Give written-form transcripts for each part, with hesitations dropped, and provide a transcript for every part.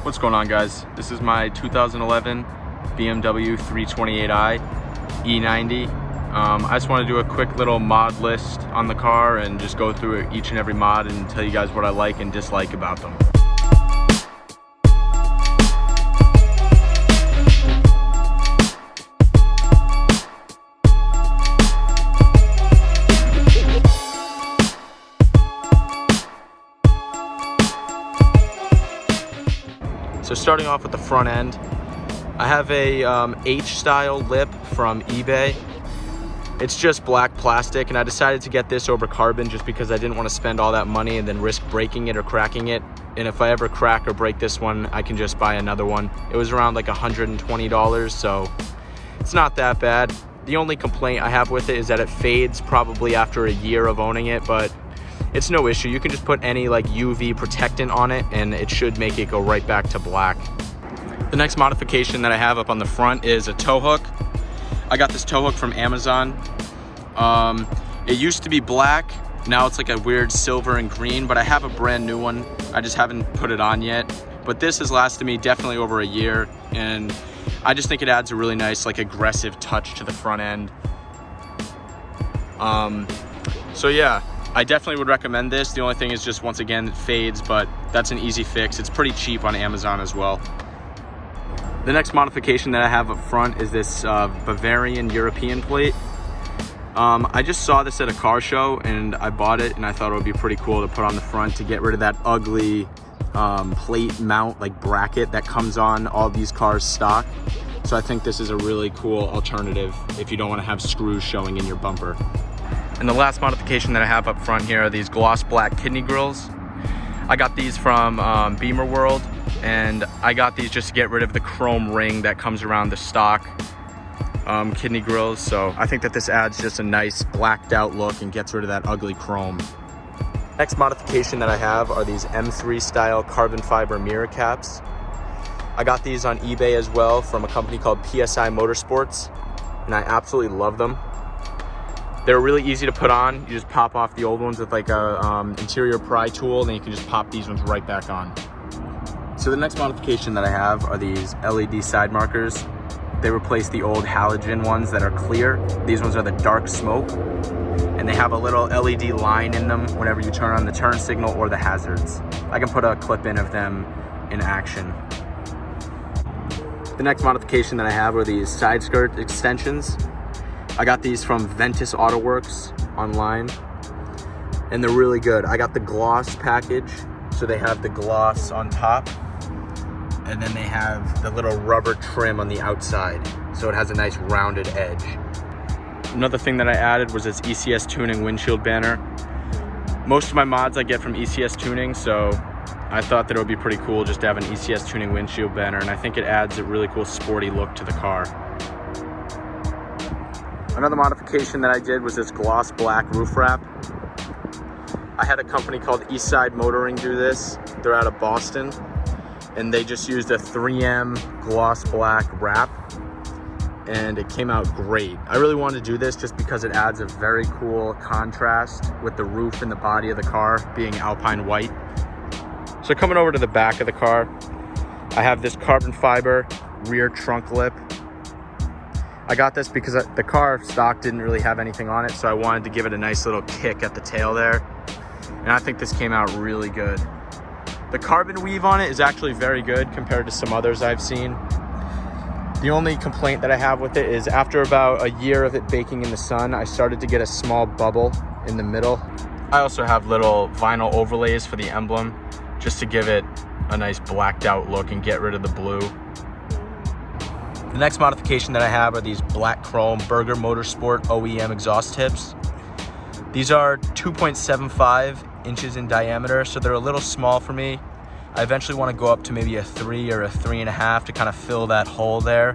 What's going on, guys? This is my 2011 BMW 328i E90. I just want to do a quick little mod list on the car and just go through each and every mod and tell you guys what I like and dislike about them. So starting off with the front end, I have a H-style lip from eBay. It's just black plastic, and I decided to get this over carbon just because I didn't want to spend all that money and then risk breaking it or cracking it. And if I ever crack or break this one, I can just buy another one. It was around like $120, so it's not that bad. The only complaint I have with it is that it fades probably after a year of owning it, but it's no issue. You can just put any like UV protectant on it and it should make it go right back to black. The next modification that I have up on the front is a tow hook. I got this tow hook from Amazon. It used to be black. Now it's like a weird silver and green, but I have a brand new one. I just haven't put it on yet. But this has lasted me definitely over a year, and I just think it adds a really nice, like, aggressive touch to the front end. So yeah, I definitely would recommend this. The only thing is just, once again, it fades, but that's an easy fix. It's pretty cheap on Amazon as well. The next modification that I have up front is this Bavarian European plate. I just saw this at a car show and I bought it, and I thought it would be pretty cool to put on the front to get rid of that ugly plate mount, like bracket, that comes on all these cars stock. So I think this is a really cool alternative if you don't want to have screws showing in your bumper. And the last modification that I have up front here are these gloss black kidney grills. I got these from Beamer World, and I got these just to get rid of the chrome ring that comes around the stock kidney grills. So I think that this adds just a nice blacked out look and gets rid of that ugly chrome. Next modification that I have are these M3 style carbon fiber mirror caps. I got these on eBay as well from a company called PSI Motorsports, and I absolutely love them. They're really easy to put on. You just pop off the old ones with like a interior pry tool, and then you can just pop these ones right back on. So the next modification that I have are these LED side markers. They replace the old halogen ones that are clear. These ones are the dark smoke, and they have a little LED line in them whenever you turn on the turn signal or the hazards. I can put a clip in of them in action. The next modification that I have are these side skirt extensions. I got these from Ventus Auto Works online, and they're really good. I got the gloss package, so they have the gloss on top, and then they have the little rubber trim on the outside, so it has a nice rounded edge. Another thing that I added was this ECS Tuning windshield banner. Most of my mods I get from ECS Tuning, so I thought that it would be pretty cool just to have an ECS Tuning windshield banner, and I think it adds a really cool sporty look to the car. Another modification that I did was this gloss black roof wrap. I had a company called Eastside Motoring do this. They're out of Boston, and they just used a 3M gloss black wrap, and it came out great. I really wanted to do this just because it adds a very cool contrast with the roof and the body of the car being Alpine white. So coming over to the back of the car, I have this carbon fiber rear trunk lip. I got this because the car stock didn't really have anything on it, so I wanted to give it a nice little kick at the tail there, and I think this came out really good. The carbon weave on it is actually very good compared to some others I've seen. The only complaint that I have with it is after about a year of it baking in the sun, I started to get a small bubble in the middle. I also have little vinyl overlays for the emblem just to give it a nice blacked out look and get rid of the blue. The next modification that I have are these black chrome Berger Motorsport OEM exhaust tips. These are 2.75 inches in diameter, so they're a little small for me. I eventually want to go up to maybe a 3 or a 3.5 to kind of fill that hole there.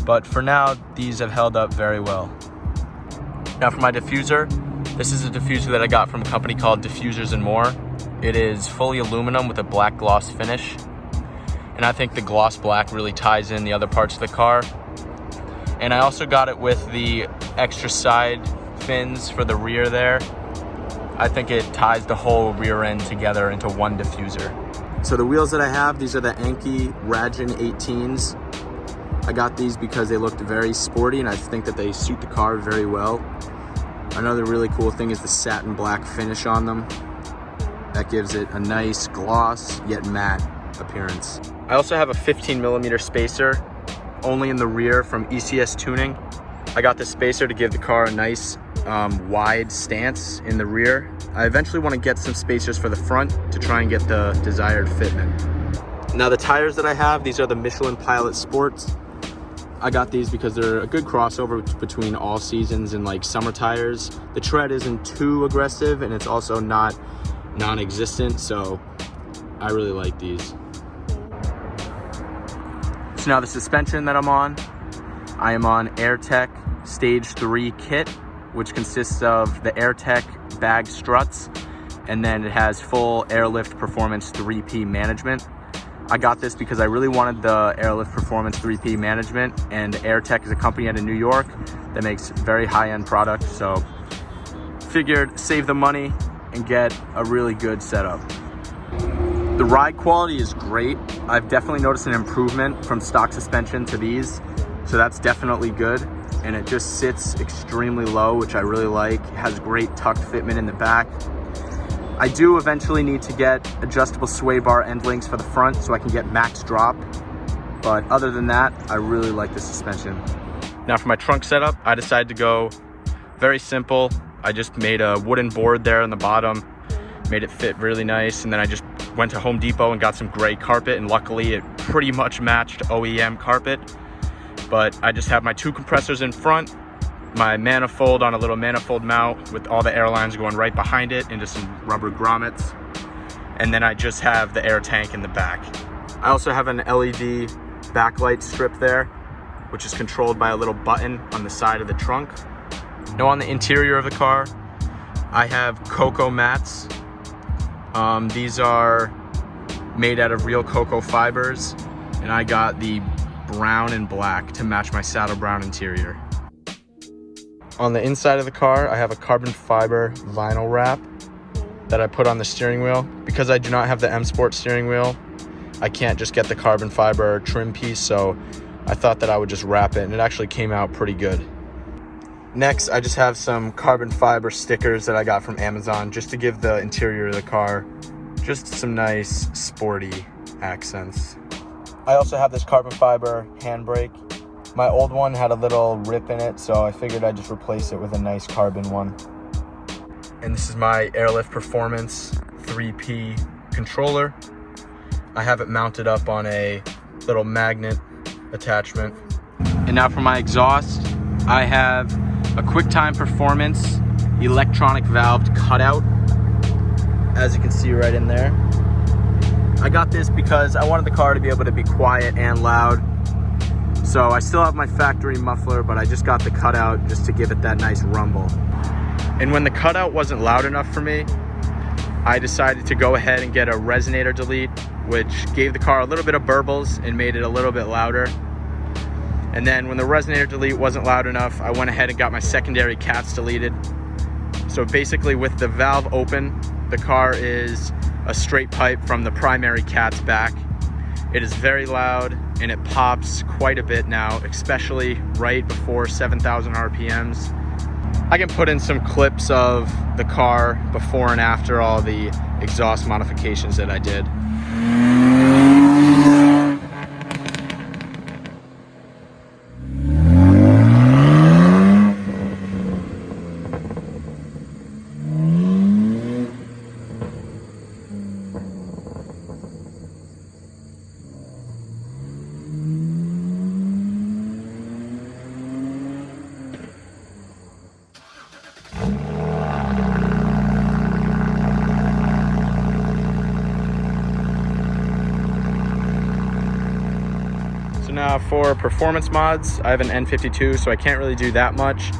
But for now, these have held up very well. Now for my diffuser, this is a diffuser that I got from a company called Diffusers and More. It is fully aluminum with a black gloss finish, and I think the gloss black really ties in the other parts of the car. And I also got it with the extra side fins for the rear there. I think it ties the whole rear end together into one diffuser. So the wheels that I have, these are the Anki Ragin 18s. I got these because they looked very sporty and I think that they suit the car very well. Another really cool thing is the satin black finish on them. That gives it a nice gloss yet matte appearance. I also have a 15mm spacer only in the rear from ECS Tuning. I got this spacer to give the car a nice wide stance in the rear. I eventually want to get some spacers for the front to try and get the desired fitment. Now the tires that I have, these are the Michelin Pilot Sports. I got these because they're a good crossover between all seasons and like summer tires. The tread isn't too aggressive and it's also not non-existent, so I really like these. So now the suspension that I'm on, I am on AirTech Stage 3 kit, which consists of the AirTech bag struts, and then it has full Airlift Performance 3P management. I got this because I really wanted the Airlift Performance 3P management, and AirTech is a company out of New York that makes very high-end products, so figured save the money and get a really good setup. The ride quality is great. I've definitely noticed an improvement from stock suspension to these, so that's definitely good. And it just sits extremely low, which I really like. It has great tucked fitment in the back. I do eventually need to get adjustable sway bar end links for the front so I can get max drop. But other than that, I really like the suspension. Now for my trunk setup, I decided to go very simple. I just made a wooden board there on the bottom, made it fit really nice, and then I just went to Home Depot and got some gray carpet, and luckily it pretty much matched OEM carpet. But I just have my two compressors in front, my manifold on a little manifold mount with all the air lines going right behind it into some rubber grommets, and then I just have the air tank in the back. I also have an LED backlight strip there, which is controlled by a little button on the side of the trunk. Now on the interior of the car, I have cocoa mats. These are made out of real cocoa fibers, and I got the brown and black to match my saddle brown interior. On the inside of the car, I have a carbon fiber vinyl wrap that I put on the steering wheel. Because I do not have the M Sport steering wheel, I can't just get the carbon fiber trim piece, so I thought that I would just wrap it, and it actually came out pretty good. Next, I just have some carbon fiber stickers that I got from Amazon just to give the interior of the car just some nice sporty accents. I also have this carbon fiber handbrake. My old one had a little rip in it, so I figured I'd just replace it with a nice carbon one. And this is my Airlift Performance 3P controller. I have it mounted up on a little magnet attachment. And now for my exhaust, I have a QuickTime Performance electronic valved cutout, as you can see right in there. I got this because I wanted the car to be able to be quiet and loud. So I still have my factory muffler, but I just got the cutout just to give it that nice rumble. And when the cutout wasn't loud enough for me, I decided to go ahead and get a resonator delete, which gave the car a little bit of burbles and made it a little bit louder. And then when the resonator delete wasn't loud enough, I went ahead and got my secondary cats deleted. So basically with the valve open, the car is a straight pipe from the primary cat's back. It is very loud and it pops quite a bit now, especially right before 7,000 RPMs. I can put in some clips of the car before and after all the exhaust modifications that I did. Now for performance mods, I have an N52, so I can't really do that much,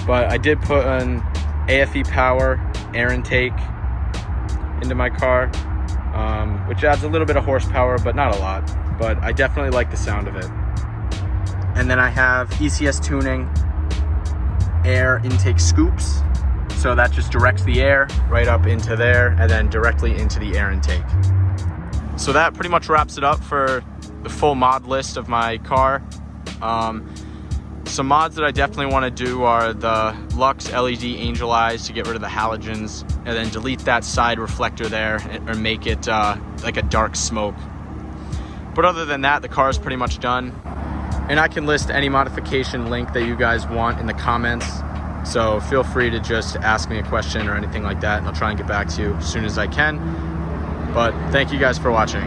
but I did put an AFE power air intake into my car, which adds a little bit of horsepower, but not a lot, but I definitely like the sound of it. And then I have ECS Tuning air intake scoops, so that just directs the air right up into there and then directly into the air intake. So that pretty much wraps it up for the full mod list of my car. Some mods that I definitely want to do are the Lux LED angel eyes to get rid of the halogens, and then delete that side reflector there or make it like a dark smoke. But other than that, the car is pretty much done. And I can list any modification link that you guys want in the comments. So feel free to just ask me a question or anything like that, and I'll try and get back to you as soon as I can. But thank you guys for watching.